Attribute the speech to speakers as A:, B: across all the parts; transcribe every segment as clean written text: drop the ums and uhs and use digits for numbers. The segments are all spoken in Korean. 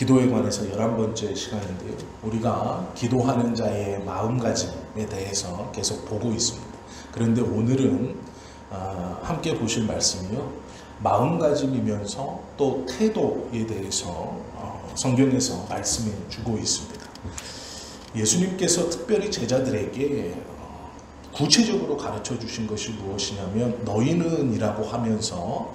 A: 기도에 관해서 11번째 시간인데요. 우리가 기도하는 자의 마음가짐에 대해서 계속 보고 있습니다. 그런데 오늘은 함께 보실 말씀이요. 마음가짐이면서 또 태도에 대해서 성경에서 말씀해 주고 있습니다. 예수님께서 특별히 제자들에게 구체적으로 가르쳐 주신 것이 무엇이냐면 너희는 이라고 하면서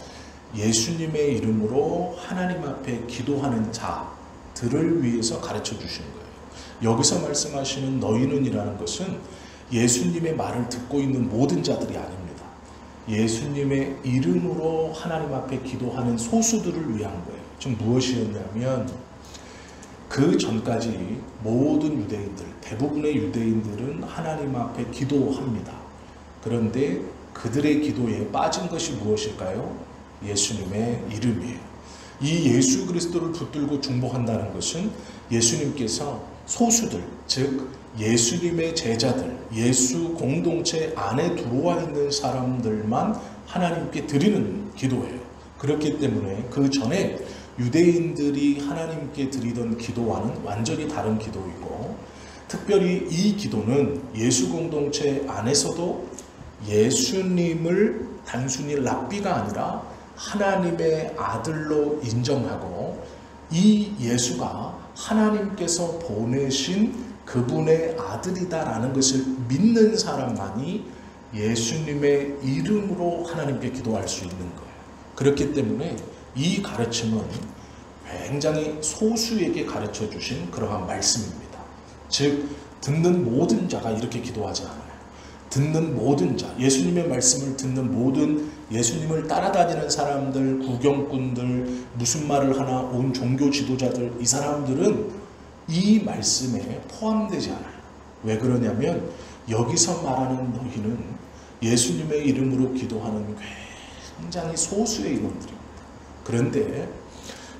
A: 예수님의 이름으로 하나님 앞에 기도하는 자들을 위해서 가르쳐 주신 거예요. 여기서 말씀하시는 너희는 이라는 것은 예수님의 말을 듣고 있는 모든 자들이 아닙니다. 예수님의 이름으로 하나님 앞에 기도하는 소수들을 위한 거예요. 좀 무엇이었냐면 그 전까지 모든 유대인들, 대부분의 유대인들은 하나님 앞에 기도합니다. 그런데 그들의 기도에 빠진 것이 무엇일까요? 예수님의 이름이에요. 이 예수 그리스도를 붙들고 중보한다는 것은 예수님께서 소수들, 즉 예수님의 제자들, 예수 공동체 안에 들어와 있는 사람들만 하나님께 드리는 기도예요. 그렇기 때문에 그 전에 유대인들이 하나님께 드리던 기도와는 완전히 다른 기도이고, 특별히 이 기도는 예수 공동체 안에서도 예수님을 단순히 랍비가 아니라 하나님의 아들로 인정하고 이 예수가 하나님께서 보내신 그분의 아들이다라는 것을 믿는 사람만이 예수님의 이름으로 하나님께 기도할 수 있는 거예요. 그렇기 때문에 이 가르침은 굉장히 소수에게 가르쳐 주신 그러한 말씀입니다. 즉 듣는 모든 자가 이렇게 기도하지 않아요. 듣는 모든 자, 예수님의 말씀을 듣는 모든 예수님을 따라다니는 사람들, 구경꾼들, 무슨 말을 하나 온 종교 지도자들, 이 사람들은 이 말씀에 포함되지 않아요. 왜 그러냐면 여기서 말하는 너희는 예수님의 이름으로 기도하는 굉장히 소수의 인원들입니다. 그런데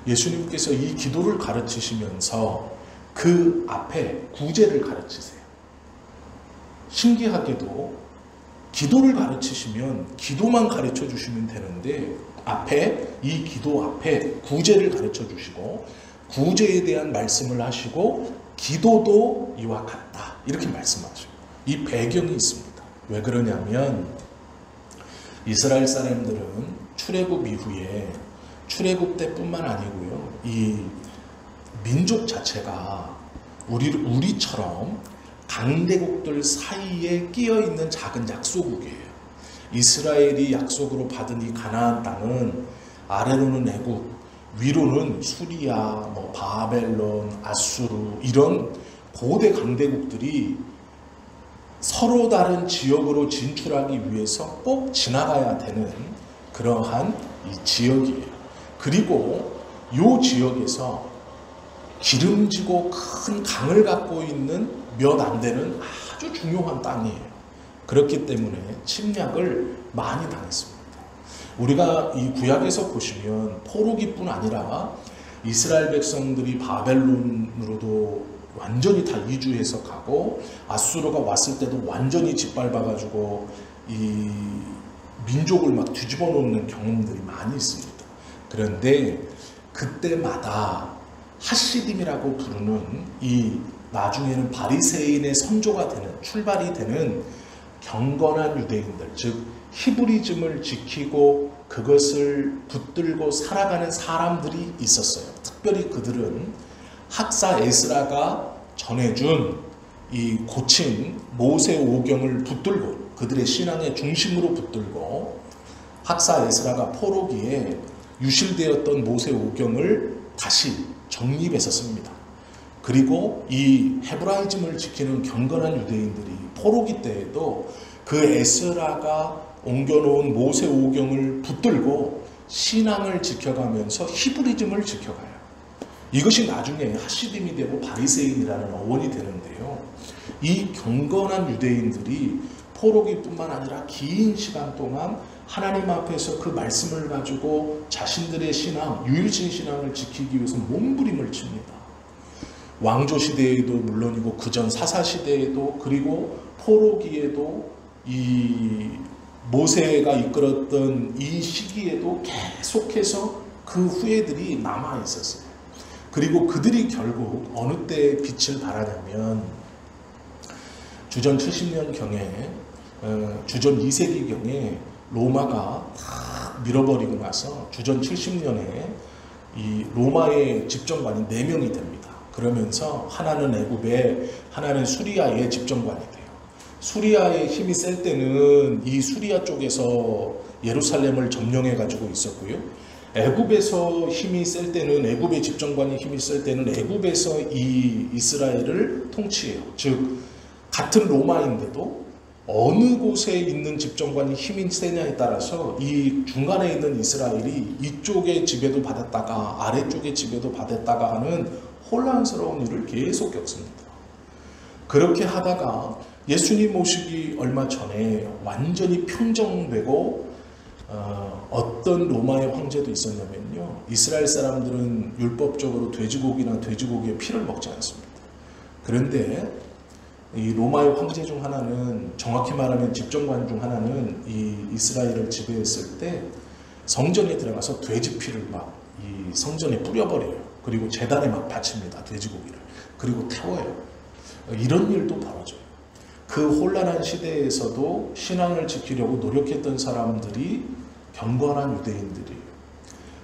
A: 예수님께서 이 기도를 가르치시면서 그 앞에 구제를 가르치세요. 신기하게도 기도를 가르치시면 기도만 가르쳐 주시면 되는데 앞에 이 기도 앞에 구제를 가르쳐 주시고 구제에 대한 말씀을 하시고 기도도 이와 같다 이렇게 말씀하셔요. 이 배경이 있습니다. 왜 그러냐면 이스라엘 사람들은 출애굽 이후에 출애굽 때뿐만 아니고요. 이 민족 자체가 우리처럼 강대국들 사이에 끼어있는 작은 약소국이에요. 이스라엘이 약속으로 받은 이 가나안 땅은 아래로는 애국, 위로는 수리아, 바벨론, 아수르 이런 고대 강대국들이 서로 다른 지역으로 진출하기 위해서 꼭 지나가야 되는 그러한 이 지역이에요. 그리고 이 지역에서 기름지고 큰 강을 갖고 있는 몇 안 되는 아주 중요한 땅이에요. 그렇기 때문에 침략을 많이 당했습니다. 우리가 이 구약에서 보시면 포로기뿐 아니라 이스라엘 백성들이 바벨론으로도 완전히 다 이주해서 가고 아수르가 왔을 때도 완전히 짓밟아가지고 이 민족을 막 뒤집어 놓는 경험들이 많이 있습니다. 그런데 그때마다 하시딤이라고 부르는 이 나중에는 바리새인의 선조가 되는 출발이 되는 경건한 유대인들, 즉 히브리즘을 지키고 그것을 붙들고 살아가는 사람들이 있었어요. 특별히 그들은 학사 에스라가 전해준 이 고친 모세 오경을 붙들고 그들의 신앙의 중심으로 붙들고 학사 에스라가 포로기에 유실되었던 모세 오경을 다시 정립해서 씁니다. 그리고 이 헤브라이즘을 지키는 경건한 유대인들이 포로기 때에도 그 에스라가 옮겨놓은 모세 오경을 붙들고 신앙을 지켜가면서 히브리즘을 지켜가요. 이것이 나중에 하시딤이 되고 바리새인이라는 어원이 되는데요. 이 경건한 유대인들이 포로기뿐만 아니라 긴 시간 동안 하나님 앞에서 그 말씀을 가지고 자신들의 신앙, 유일신 신앙을 지키기 위해서 몸부림을 칩니다. 왕조 시대에도 물론이고 그전 사사 시대에도 그리고 포로기에도 이 모세가 이끌었던 이 시기에도 계속해서 그 후예들이 남아 있었어요. 그리고 그들이 결국 어느 때에 빛을 발하냐면 주전 70년경에 주전 2세기경에 로마가 다 밀어버리고 나서 주전 70년에 이 로마의 집정관이 4명이 됩니다. 그러면서 하나는 애굽에, 하나는 수리아의 집정관이 돼요. 수리아의 힘이 셀 때는 이 수리아 쪽에서 예루살렘을 점령해 가지고 있었고요. 애굽에서 힘이 셀 때는, 애굽의 집정관이 힘이 셀 때는 애굽에서 이 이스라엘을 통치해요. 즉 같은 로마인데도 어느 곳에 있는 집정관이 힘이 세냐에 따라서 이 중간에 있는 이스라엘이 이쪽의 지배도 받았다가 아래쪽의 지배도 받았다가 하는 혼란스러운 일을 계속 겪습니다. 그렇게 하다가 예수님 오시기 얼마 전에 완전히 평정되고 어떤 로마의 황제도 있었냐면요, 이스라엘 사람들은 율법적으로 돼지고기나 돼지고기의 피를 먹지 않습니다. 그런데 이 로마의 황제 중 하나는, 정확히 말하면 집정관 중 하나는 이 이스라엘을 지배했을 때 성전에 들어가서 돼지 피를 막 이 성전에 뿌려버려요. 그리고 제단에 막 바칩니다. 돼지고기를. 그리고 태워요. 이런 일도 벌어져요. 그 혼란한 시대에서도 신앙을 지키려고 노력했던 사람들이 경건한 유대인들이에요.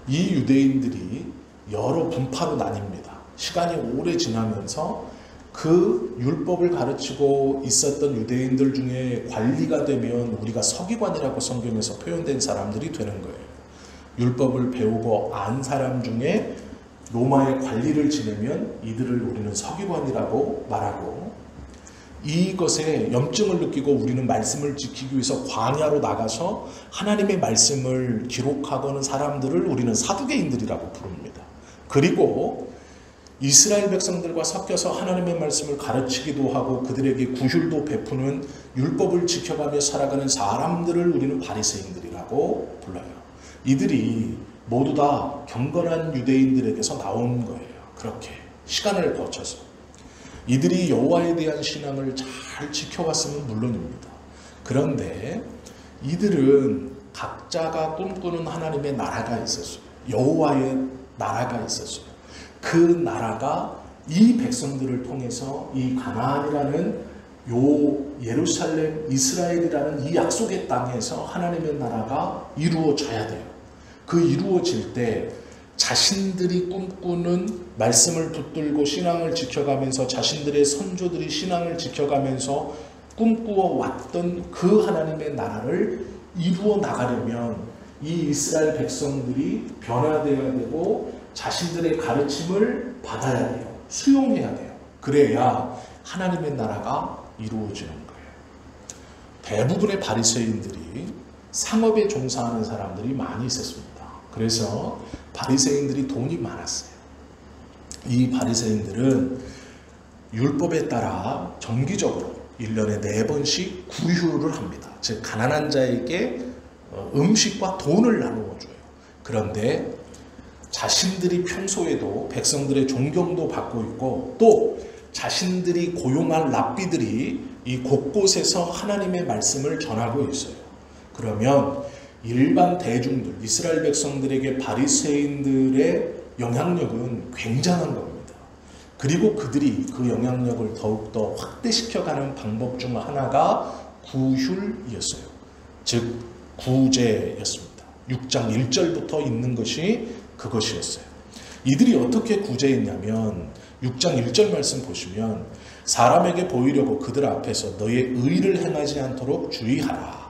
A: 이 유대인들이 여러 분파로 나뉩니다. 시간이 오래 지나면서 그 율법을 가르치고 있었던 유대인들 중에 관리가 되면 우리가 서기관이라고 성경에서 표현된 사람들이 되는 거예요. 율법을 배우고 안 사람 중에 로마의 관리를 지내면 이들을 우리는 서기관이라고 말하고, 이것에 염증을 느끼고 우리는 말씀을 지키기 위해서 광야로 나가서 하나님의 말씀을 기록하고는 사람들을 우리는 사두개인들이라고 부릅니다. 그리고 이스라엘 백성들과 섞여서 하나님의 말씀을 가르치기도 하고 그들에게 구휼도 베푸는, 율법을 지켜가며 살아가는 사람들을 우리는 바리새인들이라고 불러요. 이들이 모두 다 경건한 유대인들에게서 나온 거예요. 그렇게 시간을 거쳐서 이들이 여호와에 대한 신앙을 잘 지켜왔으면 물론입니다. 그런데 이들은 각자가 꿈꾸는 하나님의 나라가 있었어요. 여호와의 나라가 있었어요. 그 나라가 이 백성들을 통해서 이 가나안이라는 요 예루살렘, 이스라엘이라는 이 약속의 땅에서 하나님의 나라가 이루어져야 돼요. 그 이루어질 때 자신들이 꿈꾸는, 말씀을 붙들고 신앙을 지켜가면서 자신들의 선조들이 신앙을 지켜가면서 꿈꾸어 왔던 그 하나님의 나라를 이루어 나가려면 이 이스라엘 백성들이 변화되어야 되고 자신들의 가르침을 받아야 돼요. 수용해야 돼요. 그래야 하나님의 나라가 이루어지는 거예요. 대부분의 바리새인들이 상업에 종사하는 사람들이 많이 있었습니다. 그래서 바리새인들이 돈이 많았어요. 이 바리새인들은 율법에 따라 정기적으로 1년에 4번씩 구휼을 합니다. 즉 가난한 자에게 음식과 돈을 나누어 줘요. 그런데 자신들이 평소에도 백성들의 존경도 받고 있고, 또 자신들이 고용한 랍비들이 이 곳곳에서 하나님의 말씀을 전하고 있어요. 그러면 일반 대중들, 이스라엘 백성들에게 바리새인들의 영향력은 굉장한 겁니다. 그리고 그들이 그 영향력을 더욱더 확대시켜가는 방법 중 하나가 구휼이었어요. 즉 구제였습니다. 6장 1절부터 있는 것이 그것이었어요. 이들이 어떻게 구제했냐면 6장 1절 말씀 보시면, 사람에게 보이려고 그들 앞에서 너의 의를 행하지 않도록 주의하라.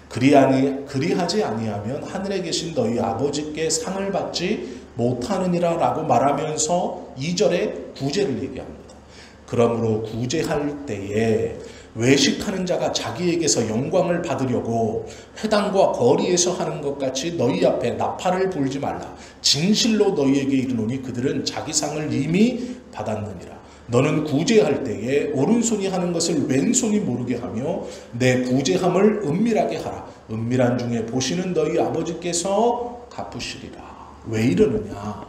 A: 그리하지 아니하면 하늘에 계신 너희 아버지께 상을 받지 못하느니라 라고 말하면서 2절에 구제를 얘기합니다. 그러므로 구제할 때에 외식하는 자가 자기에게서 영광을 받으려고 회당과 거리에서 하는 것 같이 너희 앞에 나팔을 불지 말라. 진실로 너희에게 이르노니 그들은 자기 상을 이미 받았느니라. 너는 구제할 때에 오른손이 하는 것을 왼손이 모르게 하며 내 구제함을 은밀하게 하라. 은밀한 중에 보시는 너희 아버지께서 갚으시리라. 왜 이러느냐?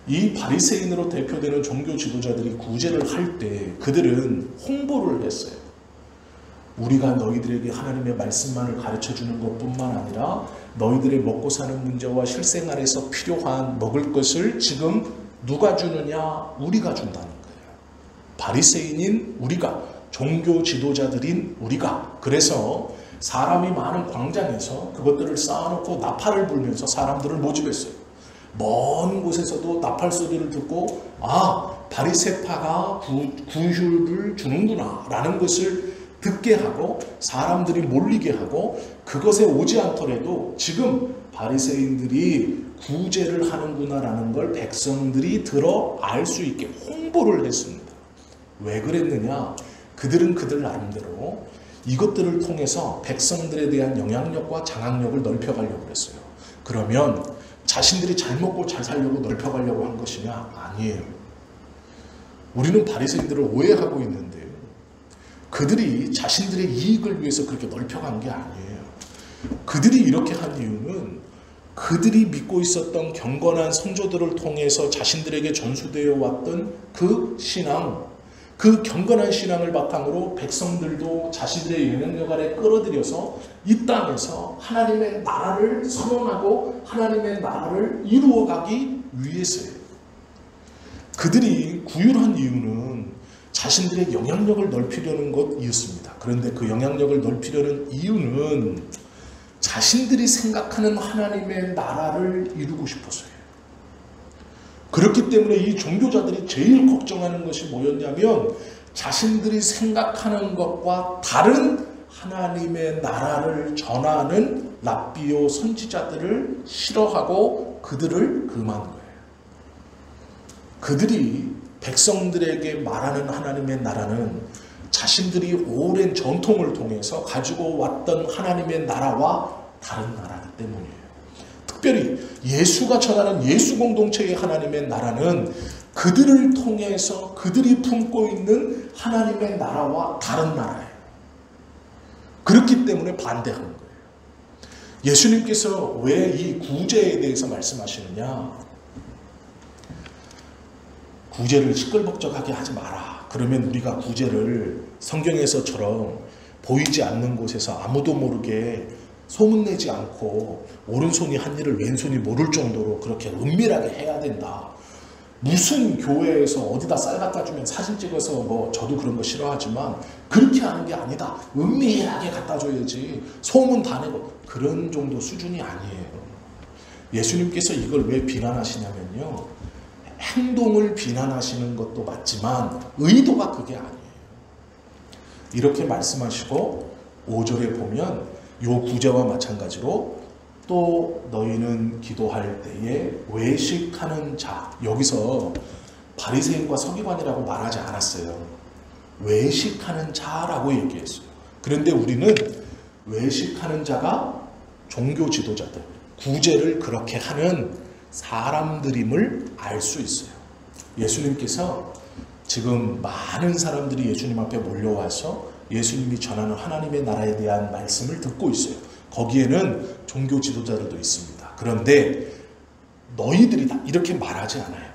A: 이 바리새인으로 대표되는 종교 지도자들이 구제를 할 때 그들은 홍보를 했어요. 우리가 너희들에게 하나님의 말씀만을 가르쳐주는 것뿐만 아니라 너희들의 먹고 사는 문제와 실생활에서 필요한 먹을 것을 지금 누가 주느냐? 우리가 준다는 거예요. 바리새인인 우리가, 종교 지도자들인 우리가. 그래서 사람이 많은 광장에서 그것들을 쌓아놓고 나팔을 불면서 사람들을 모집했어요. 먼 곳에서도 나팔 소리를 듣고 바리새파가 구휼을 주는구나 라는 것을 듣게 하고 사람들이 몰리게 하고, 그것에 오지 않더라도 지금 바리새인들이 구제를 하는구나라는 걸 백성들이 들어 알 수 있게 홍보를 했습니다. 왜 그랬느냐? 그들은 그들 나름대로 이것들을 통해서 백성들에 대한 영향력과 장악력을 넓혀가려고 했어요. 그러면 자신들이 잘 먹고 잘 살려고 넓혀가려고 한 것이냐? 아니에요. 우리는 바리새인들을 오해하고 있는데요. 그들이 자신들의 이익을 위해서 그렇게 넓혀간 게 아니에요. 그들이 이렇게 한 이유는 그들이 믿고 있었던 경건한 성도들을 통해서 자신들에게 전수되어 왔던 그 신앙, 그 경건한 신앙을 바탕으로 백성들도 자신들의 영향력 아래 끌어들여서 이 땅에서 하나님의 나라를 선언하고 하나님의 나라를 이루어가기 위해서예요. 그들이 구휼한 이유는 자신들의 영향력을 넓히려는 것이었습니다. 그런데 그 영향력을 넓히려는 이유는 자신들이 생각하는 하나님의 나라를 이루고 싶어서예요. 그렇기 때문에 이 종교자들이 제일 걱정하는 것이 뭐였냐면, 자신들이 생각하는 것과 다른 하나님의 나라를 전하는 랍비요 선지자들을 싫어하고 그들을 금한 거예요. 그들이 백성들에게 말하는 하나님의 나라는 자신들이 오랜 전통을 통해서 가지고 왔던 하나님의 나라와 다른 나라이기 때문이에요. 특별히 예수가 전하는 예수 공동체의 하나님의 나라는 그들을 통해서 그들이 품고 있는 하나님의 나라와 다른 나라예요. 그렇기 때문에 반대하는 거예요. 예수님께서 왜 이 구제에 대해서 말씀하시느냐? 구제를 시끌벅적하게 하지 마라. 그러면 우리가 구제를 성경에서처럼 보이지 않는 곳에서 아무도 모르게 소문내지 않고 오른손이 한 일을 왼손이 모를 정도로 그렇게 은밀하게 해야 된다. 무슨 교회에서 어디다 쌀 갖다 주면 사진 찍어서 저도 그런 거 싫어하지만 그렇게 하는 게 아니다. 은밀하게 갖다 줘야지. 소문 다 내고 그런 정도 수준이 아니에요. 예수님께서 이걸 왜 비난하시냐면요. 행동을 비난하시는 것도 맞지만 의도가 그게 아니에요. 이렇게 말씀하시고 5절에 보면 요 구제와 마찬가지로 또 너희는 기도할 때에 외식하는 자, 여기서 바리새인과 서기관이라고 말하지 않았어요. 외식하는 자라고 얘기했어요. 그런데 우리는 외식하는 자가 종교 지도자들, 구제를 그렇게 하는 사람들임을 알 수 있어요. 예수님께서 지금 많은 사람들이 예수님 앞에 몰려와서 예수님이 전하는 하나님의 나라에 대한 말씀을 듣고 있어요. 거기에는 종교 지도자들도 있습니다. 그런데 너희들이 다 이렇게 말하지 않아요.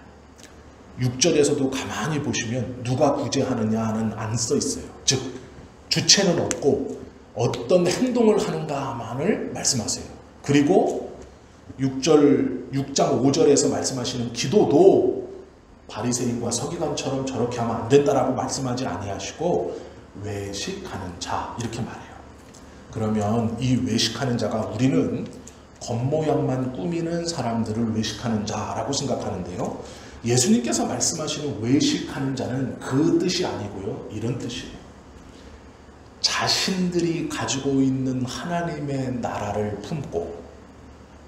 A: 6절에서도 가만히 보시면 누가 구제하느냐는 안 써 있어요. 즉 주체는 없고 어떤 행동을 하는가만을 말씀하세요. 그리고 6장 5절에서 말씀하시는 기도도 바리새인과 서기관처럼 저렇게 하면 안 된다라고 말씀하지 아니하시고 외식하는 자 이렇게 말해요. 그러면 이 외식하는 자가 우리는 겉모양만 꾸미는 사람들을 외식하는 자라고 생각하는데요. 예수님께서 말씀하시는 외식하는 자는 그 뜻이 아니고요. 이런 뜻이에요. 자신들이 가지고 있는 하나님의 나라를 품고,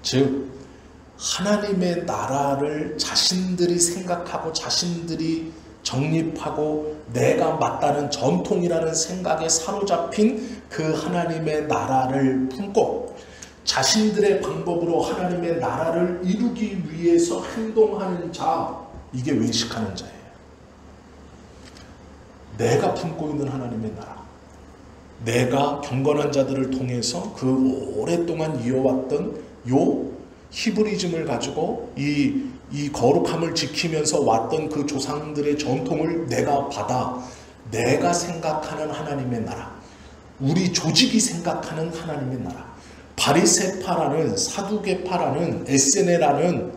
A: 즉 하나님의 나라를 자신들이 생각하고 자신들이 정립하고 내가 맞다는 전통이라는 생각에 사로잡힌 그 하나님의 나라를 품고 자신들의 방법으로 하나님의 나라를 이루기 위해서 행동하는 자, 이게 외식하는 자예요. 내가 품고 있는 하나님의 나라, 내가 경건한 자들을 통해서 그 오랫동안 이어왔던 요 히브리즘을 가지고 이 거룩함을 지키면서 왔던 그 조상들의 전통을 내가 받아 내가 생각하는 하나님의 나라, 우리 조직이 생각하는 하나님의 나라, 바리새파라는 사두개파라는 에세네라는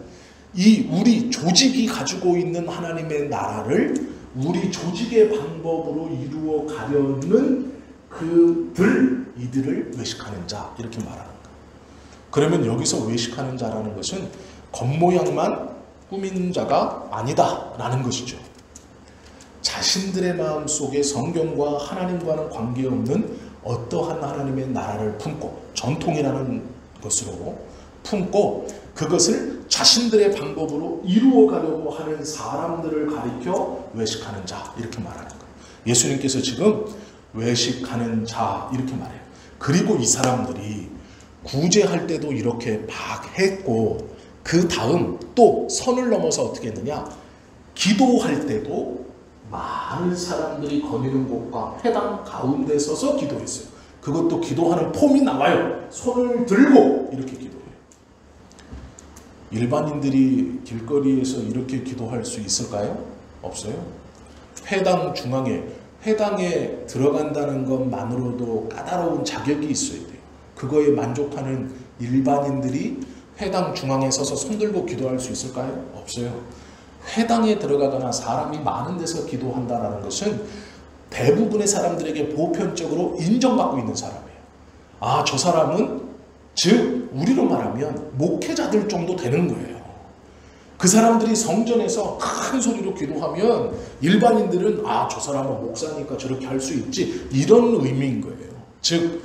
A: 이 우리 조직이 가지고 있는 하나님의 나라를 우리 조직의 방법으로 이루어 가려는 이들을 외식하는 자 이렇게 말하는 거예요. 그러면 여기서 외식하는 자라는 것은 겉모양만 꾸민 자가 아니다 라는 것이죠. 자신들의 마음 속에 성경과 하나님과는 관계없는 어떠한 하나님의 나라를 품고 전통이라는 것으로 품고 그것을 자신들의 방법으로 이루어가려고 하는 사람들을 가리켜 외식하는 자 이렇게 말하는 거예요. 예수님께서 지금 외식하는 자 이렇게 말해요. 그리고 이 사람들이 구제할 때도 이렇게 막 했고 그 다음 또 선을 넘어서 어떻게 했느냐, 기도할 때도 많은 사람들이 거니는 곳과 회당 가운데 서서 기도했어요. 그것도 기도하는 폼이 나와요. 손을 들고 이렇게 기도해요. 일반인들이 길거리에서 이렇게 기도할 수 있을까요? 없어요. 회당 중앙에 회당에 들어간다는 것만으로도 까다로운 자격이 있어야 돼요. 그거에 만족하는 일반인들이 회당 중앙에 서서 손들고 기도할 수 있을까요? 없어요. 회당에 들어가거나 사람이 많은 데서 기도한다는 것은 대부분의 사람들에게 보편적으로 인정받고 있는 사람이에요. 아, 저 사람은 즉 우리로 말하면 목회자들 정도 되는 거예요. 그 사람들이 성전에서 큰 소리로 기도하면 일반인들은 아, 저 사람은 목사니까 저렇게 할 수 있지 이런 의미인 거예요. 즉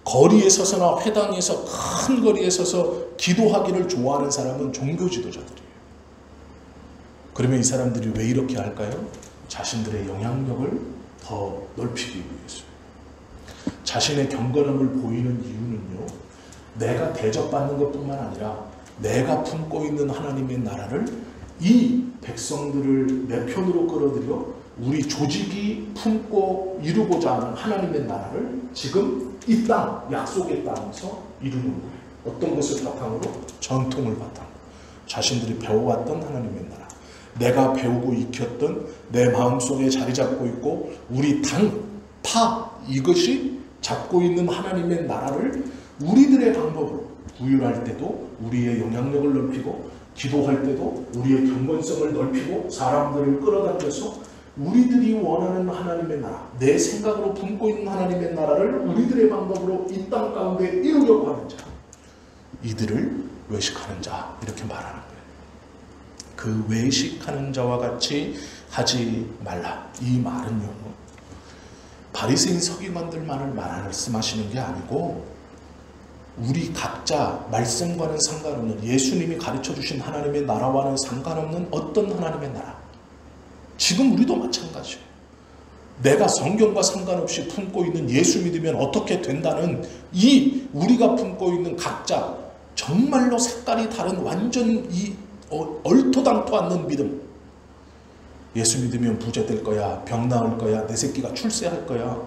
A: 거리에 서서나 회당에서 큰 거리에 서서 기도하기를 좋아하는 사람은 종교 지도자들이에요. 그러면 이 사람들이 왜 이렇게 할까요? 자신들의 영향력을 더 넓히기 위해서. 자신의 경건함을 보이는 이유는요, 내가 대접받는 것뿐만 아니라 내가 품고 있는 하나님의 나라를 이 백성들을 내 편으로 끌어들여 우리 조직이 품고 이루고자 하는 하나님의 나라를 지금 이 땅, 약속의 땅에서 이루는 거예요. 어떤 것을 바탕으로? 전통을 바탕으로. 자신들이 배워왔던 하나님의 나라. 내가 배우고 익혔던 내 마음속에 자리 잡고 있고 우리 당, 파 이것이 잡고 있는 하나님의 나라를 우리들의 방법으로 구휼할 때도 우리의 영향력을 넓히고 기도할 때도 우리의 경건성을 넓히고 사람들을 끌어당겨서 우리들이 원하는 하나님의 나라, 내 생각으로 품고 있는 하나님의 나라를 우리들의 방법으로 이 땅 가운데 이루려고 하는 자, 이들을 외식하는 자 이렇게 말하는 거예요. 그 외식하는 자와 같이 하지 말라. 이 말은요, 바리새인 서기관들만을 말씀하시는 게 아니고 우리 각자 말씀과는 상관없는 예수님이 가르쳐주신 하나님의 나라와는 상관없는 어떤 하나님의 나라, 지금 우리도 마찬가지예요. 내가 성경과 상관없이 품고 있는 예수 믿으면 어떻게 된다는 이 우리가 품고 있는 각자 정말로 색깔이 다른 완전 이 얼토당토 않는 믿음. 예수 믿으면 부자 될 거야, 병 나을 거야, 내 새끼가 출세할 거야,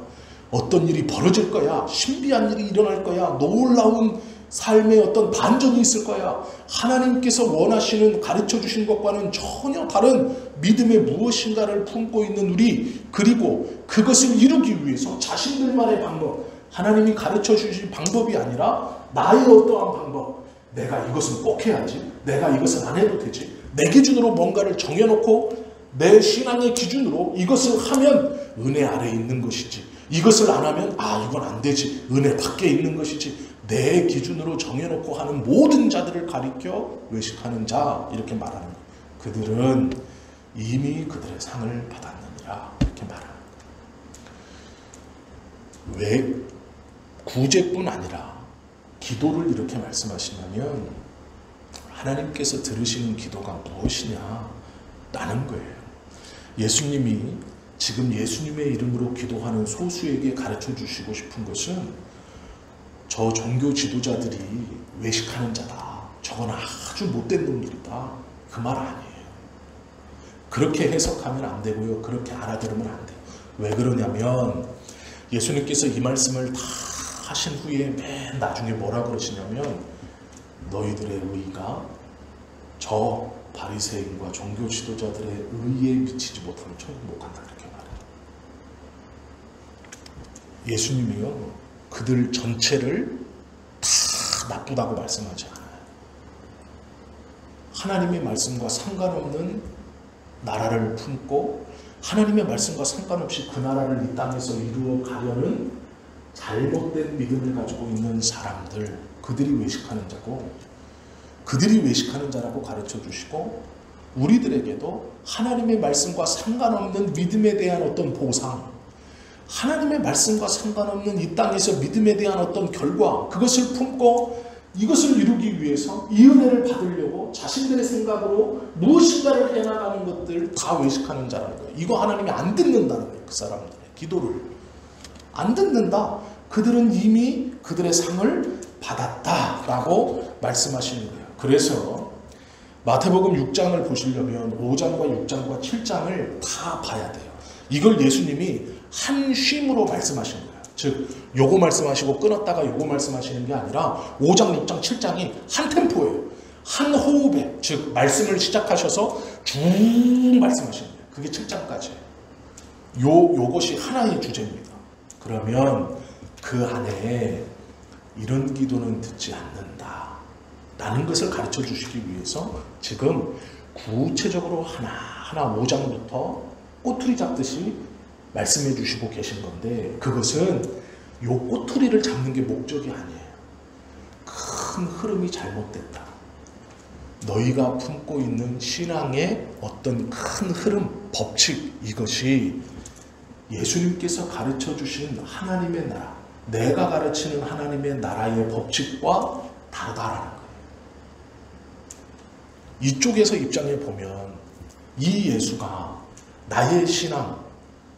A: 어떤 일이 벌어질 거야, 신비한 일이 일어날 거야, 놀라운 삶의 어떤 반전이 있을 거야. 하나님께서 원하시는 가르쳐 주신 것과는 전혀 다른 믿음의 무엇인가를 품고 있는 우리, 그리고 그것을 이루기 위해서 자신들만의 방법, 하나님이 가르쳐 주신 방법이 아니라 나의 어떠한 방법, 내가 이것은 꼭 해야지, 내가 이것은 안 해도 되지, 내 기준으로 뭔가를 정해놓고 내 신앙의 기준으로 이것을 하면 은혜 아래에 있는 것이지, 이것을 안 하면 아 이건 안 되지, 은혜 밖에 있는 것이지, 내 기준으로 정해놓고 하는 모든 자들을 가리켜 외식하는 자 이렇게 말하는 거예요. 그들은 이미 그들의 상을 받았느니라 이렇게 말하는 거예요. 왜 구제뿐 아니라 기도를 이렇게 말씀하시냐면 하나님께서 들으시는 기도가 무엇이냐 라는 거예요. 예수님이 지금 예수님의 이름으로 기도하는 소수에게 가르쳐 주시고 싶은 것은 저 종교 지도자들이 외식하는 자다, 저건 아주 못된 놈들이다, 그 말 아니에요. 그렇게 해석하면 안 되고요, 그렇게 알아들으면 안 돼요. 왜 그러냐면 예수님께서 이 말씀을 다 하신 후에 맨 나중에 뭐라 그러시냐면 너희들의 의가 저 바리새인과 종교 지도자들의 의에 미치지 못하면 천국 못 간다 이렇게 말해요. 예수님이요 그들 전체를 다 나쁘다고 말씀하지 않아요. 하나님의 말씀과 상관없는 나라를 품고 하나님의 말씀과 상관없이 그 나라를 이 땅에서 이루어 가려는 잘못된 믿음을 가지고 있는 사람들, 그들이 외식하는 자고, 그들이 외식하는 자라고 가르쳐 주시고, 우리들에게도 하나님의 말씀과 상관없는 믿음에 대한 어떤 보상, 하나님의 말씀과 상관없는 이 땅에서 믿음에 대한 어떤 결과, 그것을 품고 이것을 이루기 위해서 이 은혜를 받으려고 자신들의 생각으로 무엇인가를 해나가는 것들 다 외식하는 자라는 거예요. 이거 하나님이 안 듣는다는 거예요. 그 사람들의 기도를 안 듣는다. 그들은 이미 그들의 상을 받았다라고 말씀하시는 거예요. 그래서 마태복음 6장을 보시려면 5장과 6장과 7장을 다 봐야 돼요. 이걸 예수님이 한 쉼으로 말씀하신 거예요. 즉 요거 말씀하시고 끊었다가 요거 말씀하시는 게 아니라 5장, 6장, 7장이 한 템포예요. 한 호흡에, 즉 말씀을 시작하셔서 쭉 말씀하시는 거예요. 그게 7장까지예요. 요것이 하나의 주제입니다. 그러면 그 안에 이런 기도는 듣지 않는다 라는 것을 가르쳐 주시기 위해서 지금 구체적으로 하나하나 5장부터 꼬투리 잡듯이 말씀해 주시고 계신 건데, 그것은 요 꼬투리를 잡는 게 목적이 아니에요. 큰 흐름이 잘못됐다. 너희가 품고 있는 신앙의 어떤 큰 흐름, 법칙, 이것이 예수님께서 가르쳐 주신 하나님의 나라, 내가 가르치는 하나님의 나라의 법칙과 다르다라는 거예요. 이쪽에서 입장해 보면 이 예수가 나의 신앙,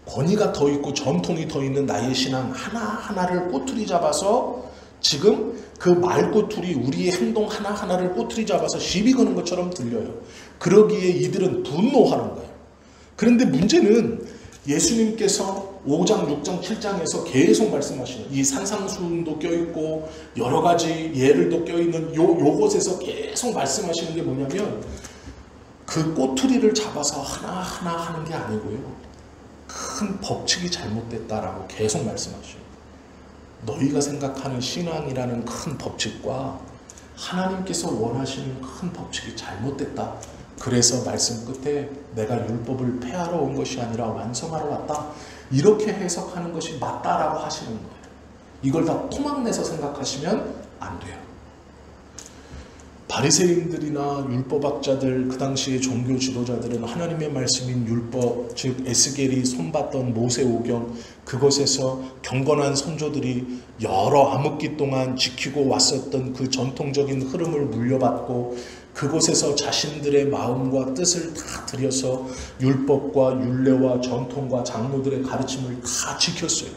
A: 권위가 더 있고 전통이 더 있는 나의 신앙 하나하나를 꼬투리 잡아서 지금 그 말꼬투리, 우리의 행동 하나하나를 꼬투리 잡아서 시비 거는 것처럼 들려요. 그러기에 이들은 분노하는 거예요. 그런데 문제는 예수님께서 5장, 6장, 7장에서 계속 말씀하시는 이 산상수훈도 껴있고 여러 가지 예를도 껴있는 요것에서 계속 말씀하시는 게 뭐냐면 그 꼬투리를 잡아서 하나하나 하는 게 아니고요. 큰 법칙이 잘못됐다라고 계속 말씀하셔요. 너희가 생각하는 신앙이라는 큰 법칙과 하나님께서 원하시는 큰 법칙이 잘못됐다. 그래서 말씀 끝에 내가 율법을 폐하러 온 것이 아니라 완성하러 왔다. 이렇게 해석하는 것이 맞다라고 하시는 거예요. 이걸 다 토막내서 생각하시면 안 돼요. 바리새인들이나 율법학자들, 그 당시의 종교 지도자들은 하나님의 말씀인 율법, 즉 에스겔이 손봤던 모세오경, 그것에서 경건한 선조들이 여러 암흑기 동안 지키고 왔었던 그 전통적인 흐름을 물려받고 그곳에서 자신들의 마음과 뜻을 다 들여서 율법과 율례와 전통과 장로들의 가르침을 다 지켰어요.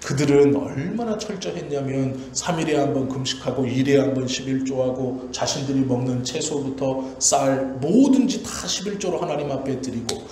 A: 그들은 얼마나 철저했냐면 3일에 한 번 금식하고 1일에 한 번 11조하고 자신들이 먹는 채소부터 쌀 뭐든지 다 11조로 하나님 앞에 드리고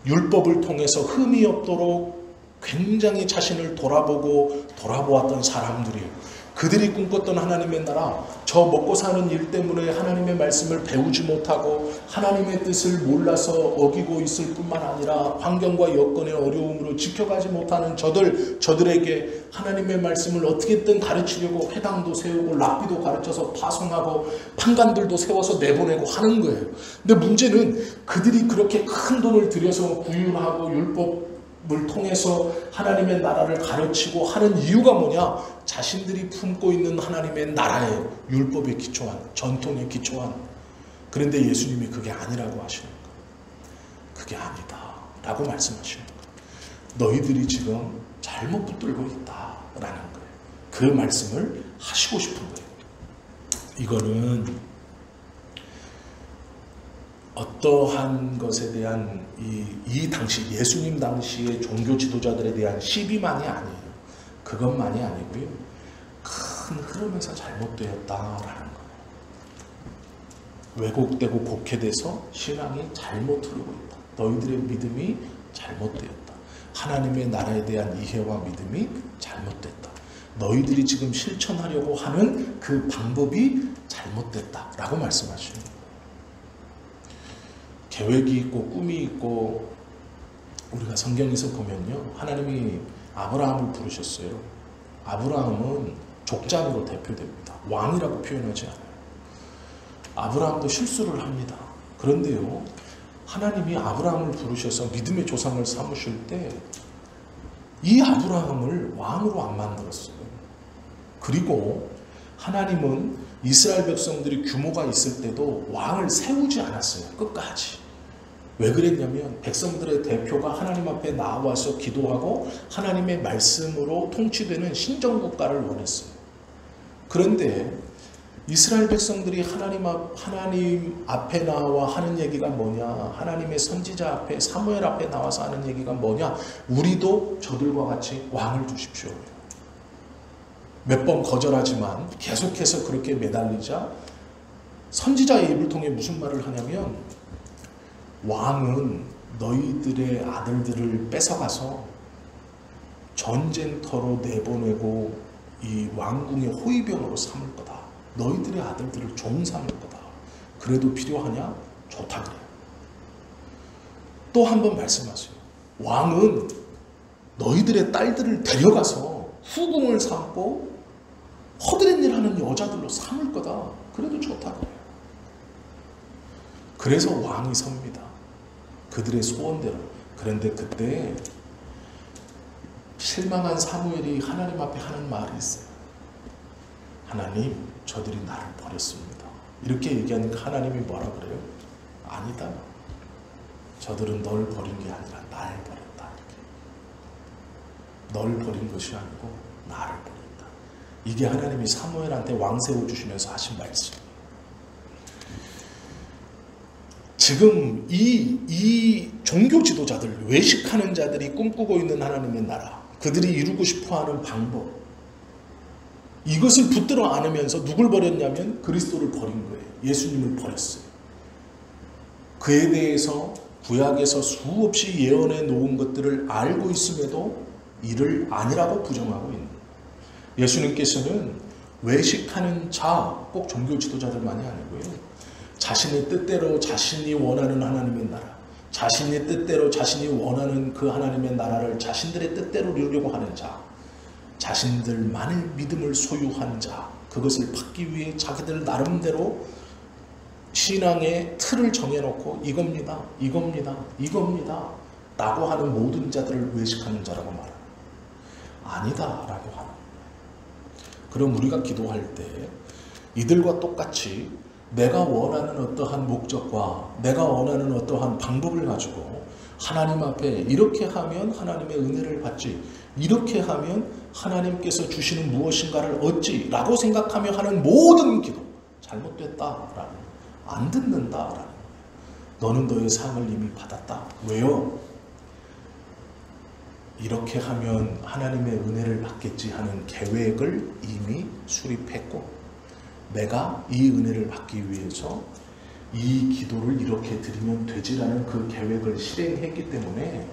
A: 율법을 통해서 흠이 없도록 굉장히 자신을 돌아보았던 사람들이에요. 그들이 꿈꿨던 하나님의 나라, 저 먹고 사는 일 때문에 하나님의 말씀을 배우지 못하고 하나님의 뜻을 몰라서 어기고 있을 뿐만 아니라 환경과 여건의 어려움으로 지켜가지 못하는 저들에게 하나님의 말씀을 어떻게든 가르치려고 회당도 세우고 랍비도 가르쳐서 파송하고 판관들도 세워서 내보내고 하는 거예요. 근데 문제는 그들이 그렇게 큰 돈을 들여서 구휼하고 율법을 통해서 하나님의 나라를 가르치고 하는 이유가 뭐냐? 자신들이 품고 있는 하나님의 나라예요. 율법에 기초한, 전통에 기초한. 그런데 예수님이 그게 아니라고 하시는 거예요. 그게 아니다 라고 말씀하시는 거예요. 너희들이 지금 잘못 붙들고 있다라는 거예요. 그 말씀을 하시고 싶은 거예요. 이거는 어떠한 것에 대한 이 당시 예수님 당시의 종교 지도자들에 대한 시비만이 아니에요. 그것만이 아니고요. 큰 흐름에서 잘못되었다라는 거예요. 왜곡되고 곡해돼서 신앙이 잘못 흐르고 있다. 너희들의 믿음이 잘못되었다. 하나님의 나라에 대한 이해와 믿음이 잘못됐다. 너희들이 지금 실천하려고 하는 그 방법이 잘못됐다라고 말씀하시는 거예요. 계획이 있고 꿈이 있고 우리가 성경에서 보면요. 하나님이 아브라함을 부르셨어요. 아브라함은 족장으로 대표됩니다. 왕이라고 표현하지 않아요. 아브라함도 실수를 합니다. 그런데요, 하나님이 아브라함을 부르셔서 믿음의 조상을 삼으실 때 이 아브라함을 왕으로 안 만들었어요. 그리고 하나님은 이스라엘 백성들이 규모가 있을 때도 왕을 세우지 않았어요. 끝까지. 왜 그랬냐면 백성들의 대표가 하나님 앞에 나와서 기도하고 하나님의 말씀으로 통치되는 신정국가를 원했어요. 그런데 이스라엘 백성들이 하나님 앞에 나와 하는 얘기가 뭐냐? 하나님의 선지자 앞에, 사무엘 앞에 나와서 하는 얘기가 뭐냐? 우리도 저들과 같이 왕을 주십시오. 몇 번 거절하지만 계속해서 그렇게 매달리자 선지자의 입을 통해 무슨 말을 하냐면, 왕은 너희들의 아들들을 뺏어가서 전쟁터로 내보내고 이 왕궁의 호위병으로 삼을 거다. 너희들의 아들들을 종 삼을 거다. 그래도 필요하냐? 좋다 그래요. 또 한 번 말씀하세요. 왕은 너희들의 딸들을 데려가서 후궁을 삼고 허드렛 일 하는 여자들로 삼을 거다. 그래도 좋다 그래요. 그래서 왕이 섭니다. 그들의 소원대로. 그런데 그때 실망한 사무엘이 하나님 앞에 하는 말이 있어요. 하나님, 저들이 나를 버렸습니다. 이렇게 얘기하니까 하나님이 뭐라 그래요? 아니다. 저들은 널 버린 게 아니라 날 버렸다. 이렇게. 널 버린 것이 아니고 나를 버렸다. 이게 하나님이 사무엘한테 왕 세워주시면서 하신 말씀이에요. 지금 이 종교 지도자들, 외식하는 자들이 꿈꾸고 있는 하나님의 나라, 그들이 이루고 싶어하는 방법, 이것을 붙들어 안으면서 누굴 버렸냐면 그리스도를 버린 거예요. 예수님을 버렸어요. 그에 대해서 구약에서 수없이 예언해 놓은 것들을 알고 있음에도 이를 아니라고 부정하고 있는 거예요. 예수님께서는 외식하는 자, 꼭 종교 지도자들만이 아니고요, 자신의 뜻대로 자신이 원하는 하나님의 나라, 자신의 뜻대로 자신이 원하는 그 하나님의 나라를 자신들의 뜻대로 이루려고 하는 자, 자신들만의 믿음을 소유한 자, 그것을 받기 위해 자기들 나름대로 신앙의 틀을 정해놓고 이겁니다, 이겁니다, 이겁니다 라고 하는 모든 자들을 외식하는 자라고 말합니다. 아니다 라고 하는 거예요. 그럼 우리가 기도할 때 이들과 똑같이 내가 원하는 어떠한 목적과 내가 원하는 어떠한 방법을 가지고 하나님 앞에 이렇게 하면 하나님의 은혜를 받지, 이렇게 하면 하나님께서 주시는 무엇인가를 얻지 라고 생각하며 하는 모든 기도 잘못됐다라는, 안 듣는다라는 거예요. 너는 너의 상을 이미 받았다. 왜요? 이렇게 하면 하나님의 은혜를 받겠지 하는 계획을 이미 수립했고, 내가 이 은혜를 받기 위해서 이 기도를 이렇게 드리면 되지라는 그 계획을 실행했기 때문에,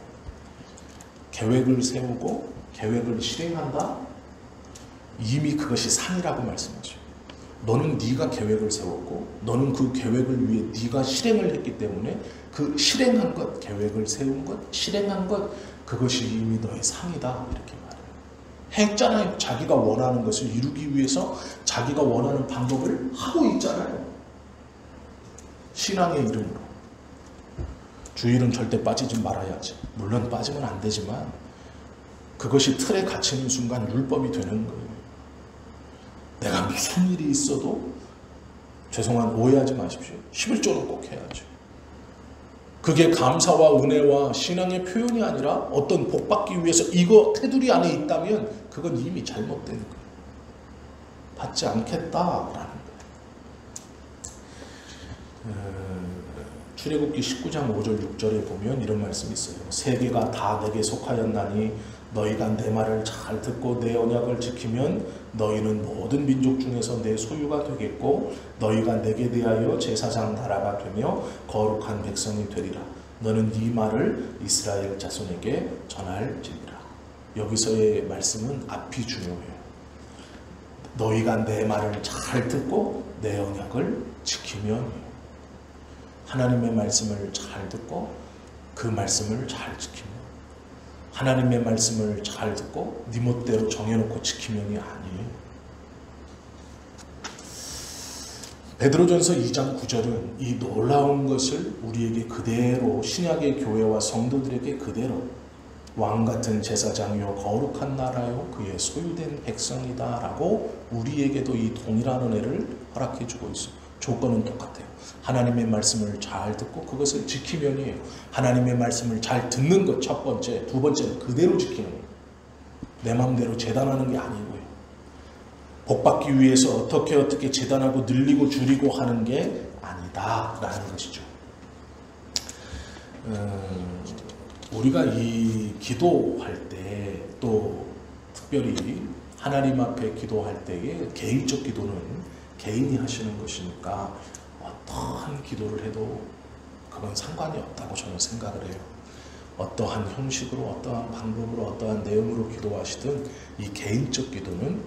A: 계획을 세우고 계획을 실행한다? 이미 그것이 상이라고 말씀하죠. 너는 네가 계획을 세웠고 너는 그 계획을 위해 네가 실행을 했기 때문에 그 실행한 것, 계획을 세운 것, 실행한 것, 그것이 이미 너의 상이다 이렇게 말해요. 했잖아요. 자기가 원하는 것을 이루기 위해서 자기가 원하는 방법을 하고 있잖아요. 신앙의 이름으로. 주일은 절대 빠지지 말아야지. 물론 빠지면 안 되지만 그것이 틀에 갇히는 순간 율법이 되는 거예요. 내가 무슨 일이 있어도, 죄송한 오해하지 마십시오, 11조는 꼭 해야죠. 그게 감사와 은혜와 신앙의 표현이 아니라 어떤 복받기 위해서 이거 테두리 안에 있다면 그건 이미 잘못된 거예요. 받지 않겠다라는 거예요. 출애굽기 19장 5절 6절에 보면 이런 말씀이 있어요. 세계가 다 내게 속하였나니 너희가 내 말을 잘 듣고 내 언약을 지키면 너희는 모든 민족 중에서 내 소유가 되겠고 너희가 내게 대하여 제사장 나라가 되며 거룩한 백성이 되리라. 너는 네 말을 이스라엘 자손에게 전할지니라. 여기서의 말씀은 앞이 중요해요. 너희가 내 말을 잘 듣고 내 언약을 지키면, 하나님의 말씀을 잘 듣고 그 말씀을 잘 지키면, 하나님의 말씀을 잘 듣고 네 멋대로 정해놓고 지키면이 아니에요. 베드로전서 2장 9절은 이 놀라운 것을 우리에게 그대로 신약의 교회와 성도들에게 그대로 왕같은 제사장이요 거룩한 나라요 그의 소유된 백성이다 라고 우리에게도 이 동일한 은혜를 허락해 주고 있어요. 조건은 똑같아요. 하나님의 말씀을 잘 듣고 그것을 지키면이에요. 하나님의 말씀을 잘 듣는 것 첫 번째, 두 번째는 그대로 지키는 거예요. 내 마음대로 재단하는 게 아니고요. 복받기 위해서 어떻게 재단하고 늘리고 줄이고 하는 게 아니다라는 것이죠. 우리가 이 기도할 때 또 특별히 하나님 앞에 기도할 때에 개인적 기도는 개인이 하시는 것이니까 어떠한 기도를 해도 그건 상관이 없다고 저는 생각을 해요. 어떠한 형식으로 어떠한 방법으로 어떠한 내용으로 기도하시든 이 개인적 기도는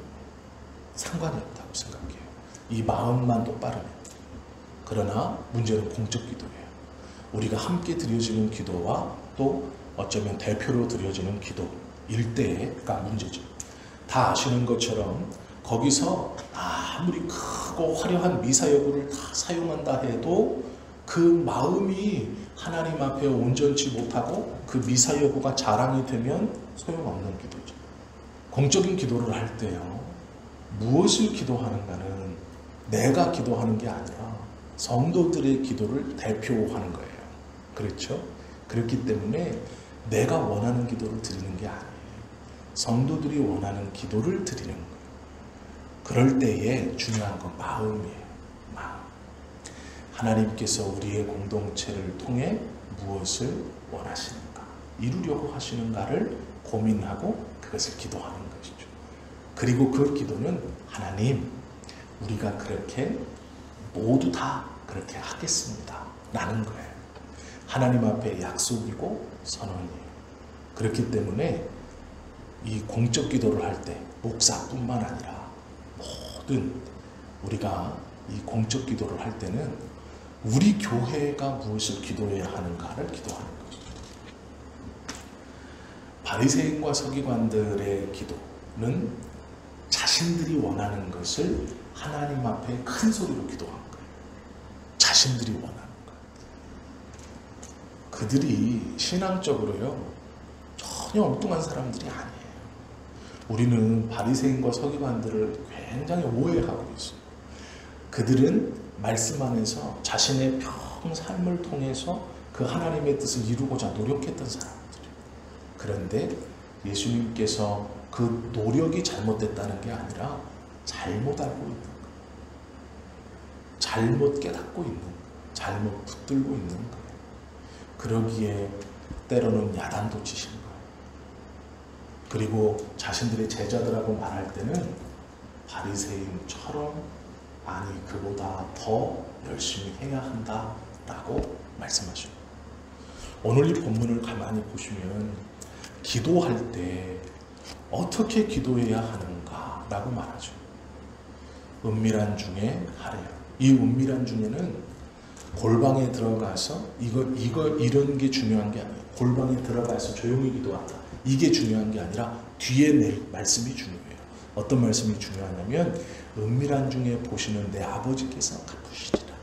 A: 상관이 없다고 생각해요. 이 마음만 똑바르면. 그러나 문제는 공적 기도예요. 우리가 함께 드려지는 기도와 또 어쩌면 대표로 드려지는 기도일 때가 문제죠. 다 아시는 것처럼 거기서 아무리 크고 화려한 미사여구를 다 사용한다 해도 그 마음이 하나님 앞에 온전치 못하고 그 미사여구가 자랑이 되면 소용없는 기도죠. 공적인 기도를 할 때요. 무엇을 기도하는가는 내가 기도하는 게 아니라 성도들의 기도를 대표하는 거예요. 그렇죠? 그렇기 때문에 내가 원하는 기도를 드리는 게 아니에요. 성도들이 원하는 기도를 드리는 거예요. 그럴 때에 중요한 건 마음이에요. 마음. 하나님께서 우리의 공동체를 통해 무엇을 원하시는가, 이루려고 하시는가를 고민하고 그것을 기도하는 것이죠. 그리고 그 기도는 하나님, 우리가 그렇게 모두 다 그렇게 하겠습니다 라는 거예요. 하나님 앞에 약속이고 선언이에요. 그렇기 때문에 이 공적 기도를 할 때 목사뿐만 아니라 모든 우리가 이 공적 기도를 할 때는 우리 교회가 무엇을 기도해야 하는가를 기도하는 거죠. 바리새인과 서기관들의 기도는 자신들이 원하는 것을 하나님 앞에 큰 소리로 기도한 거예요. 자신들이 원하는 거예요. 그들이 신앙적으로요 전혀 엉뚱한 사람들이 아니에요. 우리는 바리새인과 서기관들을 굉장히 오해하고 있어요. 그들은 말씀 안에서 자신의 평 삶을 통해서 그 하나님의 뜻을 이루고자 노력했던 사람들이에요. 그런데 예수님께서 그 노력이 잘못됐다는 게 아니라 잘못 알고 있는 거예요. 잘못 깨닫고 있는 거예요. 잘못 붙들고 있는 거예요. 그러기에 때로는 야단도 치신 거예요. 그리고 자신들의 제자들하고 말할 때는 바리새인처럼 아니 그보다 더 열심히 해야 한다라고 말씀하시고, 오늘 이 본문을 가만히 보시면 기도할 때 어떻게 기도해야 하는가라고 말하죠. 은밀한 중에 하래요. 이 은밀한 중에는 골방에 들어가서 이런 게 중요한 게 아니에요. 골방에 들어가서 조용히 기도한다, 이게 중요한 게 아니라 뒤에 낼 말씀이 중요해요. 어떤 말씀이 중요하냐면 은밀한 중에 보시는 내 아버지께서 갚으시리라.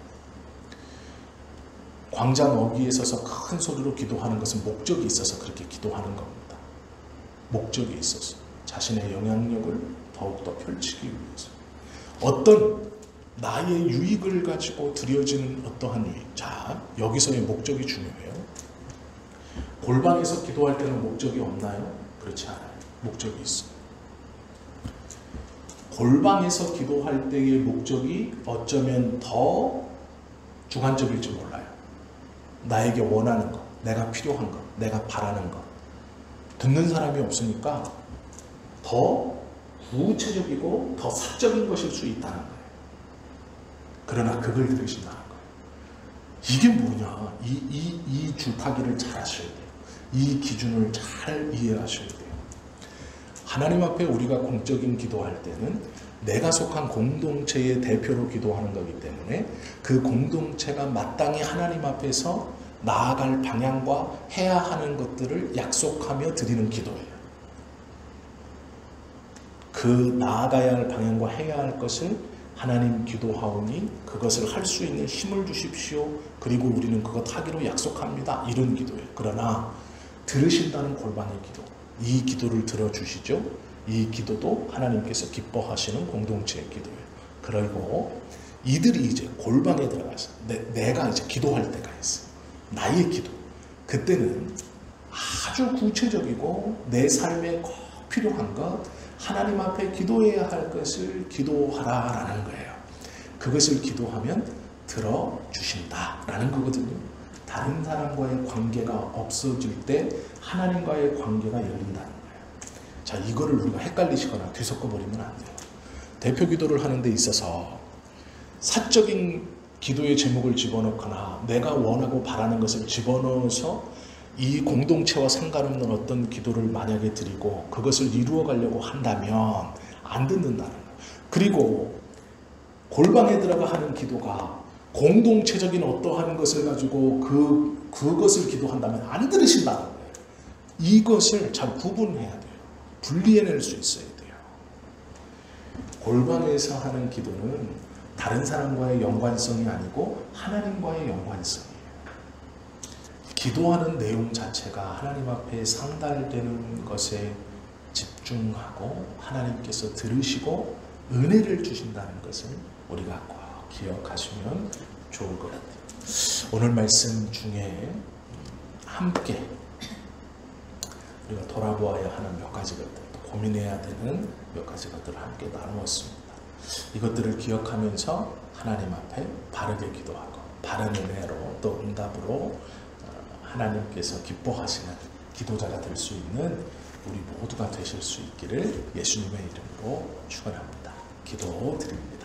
A: 광장 어귀에 서서 큰 소리로 기도하는 것은 목적이 있어서 그렇게 기도하는 겁니다. 목적이 있어서 자신의 영향력을 더욱더 펼치기 위해서 어떤 나의 유익을 가지고 드려지는 어떠한 유익. 자, 여기서의 목적이 중요해요. 골방에서 기도할 때는 목적이 없나요? 그렇지 않아요. 목적이 있어요. 골방에서 기도할 때의 목적이 어쩌면 더 주관적일지 몰라요. 나에게 원하는 것, 내가 필요한 것, 내가 바라는 것. 듣는 사람이 없으니까 더 구체적이고 더 사적인 것일 수 있다는 거예요. 그러나 그걸 들으신다는 거예요. 이게 뭐냐? 이 줄타기를 잘 하셔야 돼요. 이 기준을 잘 이해하셔야 돼요. 하나님 앞에 우리가 공적인 기도할 때는 내가 속한 공동체의 대표로 기도하는 거기 때문에 그 공동체가 마땅히 하나님 앞에서 나아갈 방향과 해야 하는 것들을 약속하며 드리는 기도예요. 그 나아가야 할 방향과 해야 할 것을 하나님 기도하오니 그것을 할 수 있는 힘을 주십시오. 그리고 우리는 그것 하기로 약속합니다. 이런 기도예요. 그러나 들으신다는 골방의 기도, 이 기도를 들어주시죠. 이 기도도 하나님께서 기뻐하시는 공동체의 기도예요. 그리고 이들이 이제 골방에 들어가서 내가 이제 기도할 때가 있어요. 나의 기도. 그때는 아주 구체적이고 내 삶에 꼭 필요한 것, 하나님 앞에 기도해야 할 것을 기도하라라는 거예요. 그것을 기도하면 들어주신다라는 거거든요. 다른 사람과의 관계가 없어질 때 하나님과의 관계가 열린다는 거예요. 자, 이거를 우리가 헷갈리시거나 뒤섞어 버리면 안 돼요. 대표 기도를 하는 데 있어서 사적인 기도의 제목을 집어넣거나 내가 원하고 바라는 것을 집어넣어서 이 공동체와 상관없는 어떤 기도를 만약에 드리고 그것을 이루어 가려고 한다면 안 듣는다는 거예요. 그리고 골방에 들어가 하는 기도가 공동체적인 어떠한 것을 가지고 그것을 기도한다면 안 들으신다는 거예요. 이것을 잘 구분해야 돼요. 분리해낼 수 있어야 돼요. 골방에서 하는 기도는 다른 사람과의 연관성이 아니고 하나님과의 연관성이에요. 기도하는 내용 자체가 하나님 앞에 상달되는 것에 집중하고 하나님께서 들으시고 은혜를 주신다는 것을 우리가 꼭 기억하시면 좋을 것 같아요. 오늘 말씀 중에 함께 우리가 돌아보아야 하는 몇 가지 것들, 또 고민해야 되는 몇 가지 것들을 함께 나누었습니다. 이것들을 기억하면서 하나님 앞에 바르게 기도하고 바른 은혜로 또 응답으로 하나님께서 기뻐하시는 기도자가 될 수 있는 우리 모두가 되실 수 있기를 예수님의 이름으로 축원합니다. 기도드립니다.